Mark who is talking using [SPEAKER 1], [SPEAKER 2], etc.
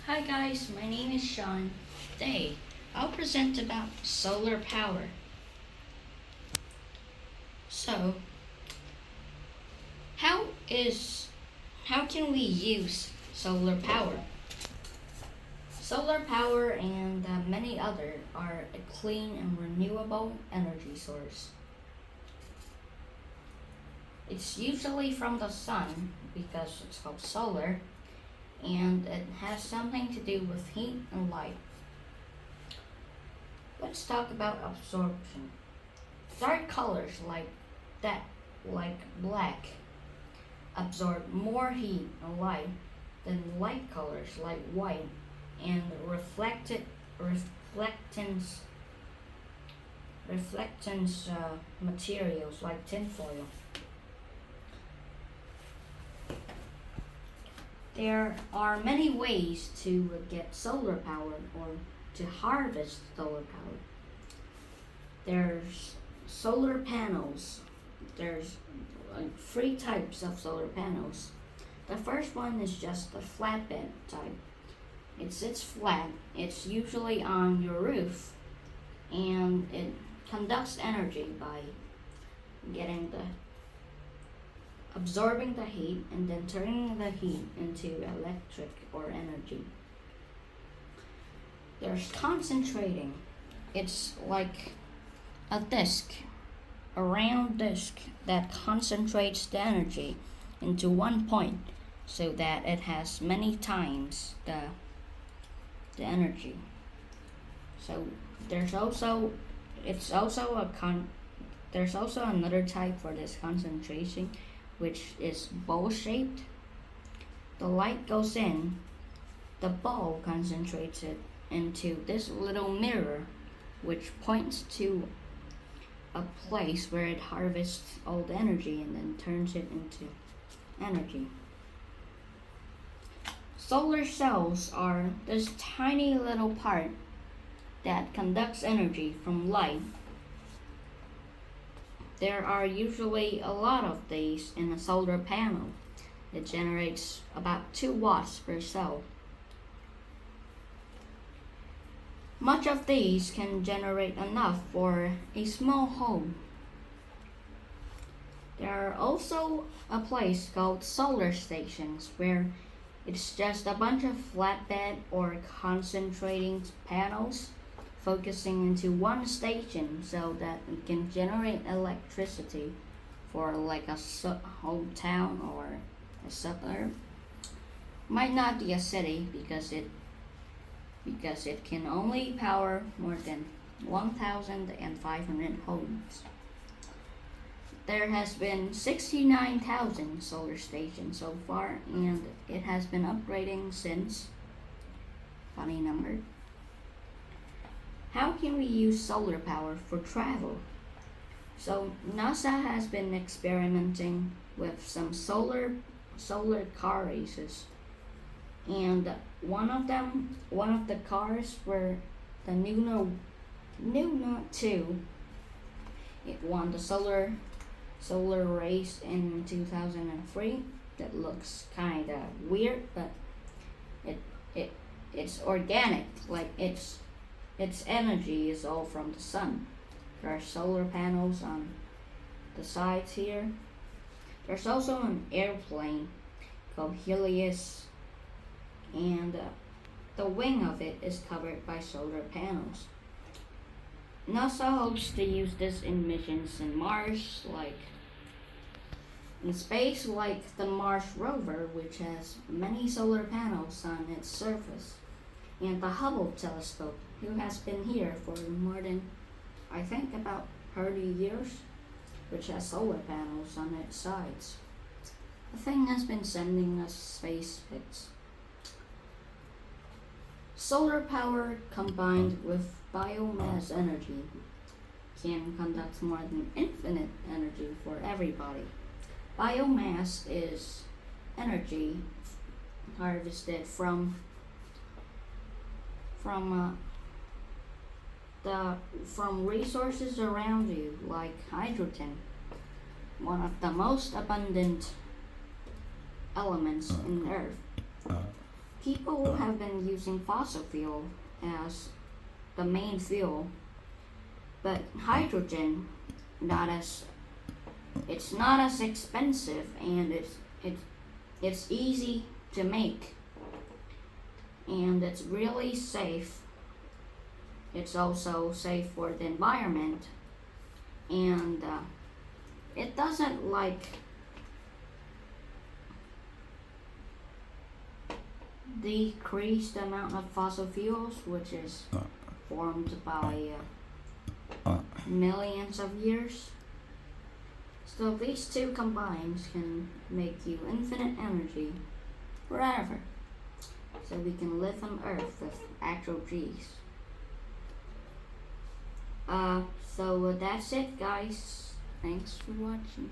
[SPEAKER 1] Hi guys, my name is Sean. Today, I'll present about solar power. So, how is how can we use solar power? Solar power and many other are a clean and renewable energy source. It's usually from the sun because it's called solar and it has something to do with heat and light. Let's talk about absorption. Dark colors that, like black, absorb more heat and light than light colors like white and reflectance materials like tinfoil. There are many ways to get solar power or to harvest solar power. There's solar panels. There's three types of solar panels. The first one is just the flatbed type. It sits flat. It's usually on your roof, and it conducts energy by getting the absorbing the heat and then turning the heat into electric or energy. There's concentrating. It's like a disc, a round disc that concentrates the energy into one point so that it has many times the energy. So there's also it's also a there's also another type for this concentration, which is bowl shaped. The light goes in, the ball concentrates it into this little mirror, which points to a place where it harvests all the energy and then turns it into energy. Solar cells are this tiny little part that conducts energy from light. There are usually a lot of these in a solar panel. It generates about 2 watts per cell. Much of these can generate enough for a small home. There are also a place called solar stations where it's just a bunch of flatbed or concentrating panels focusing into one station so that it can generate electricity for like a hometown or a suburb. Might not be a city because it can only power more than 1,500 homes. There has been 69,000 solar stations so far, and it has been upgrading since. Funny number. How can we use solar power for travel? So NASA has been experimenting with some solar car races, and one of the cars were the Nuna 2. It won the solar race in 2003. That looks kind of weird, but it's organic. Like its energy is all from the sun. There are solar panels on the sides here. There's also an airplane called Helios, and the wing of it is covered by solar panels. NASA hopes to use this in missions in Mars, like in space, like the Mars rover, which has many solar panels on its surface, and the Hubble telescope, who has been here for more than, I think, about 30 years, which has solar panels on its sides. The thing has been sending us space pics. Solar power combined with biomass energy can conduct more than infinite energy for everybody. Biomass is energy harvested from resources around you, like hydrogen, one of the most abundant elements in Earth. people have been using fossil fuel as the main fuel, but hydrogen not as it's not as expensive, and it's easy to make, and it's really safe. It's also safe for the environment, and it doesn't decrease the amount of fossil fuels, which is formed by millions of years. So these two combined can make you infinite energy forever. So we can live on Earth with actual G's. So that's it, guys. Thanks for watching.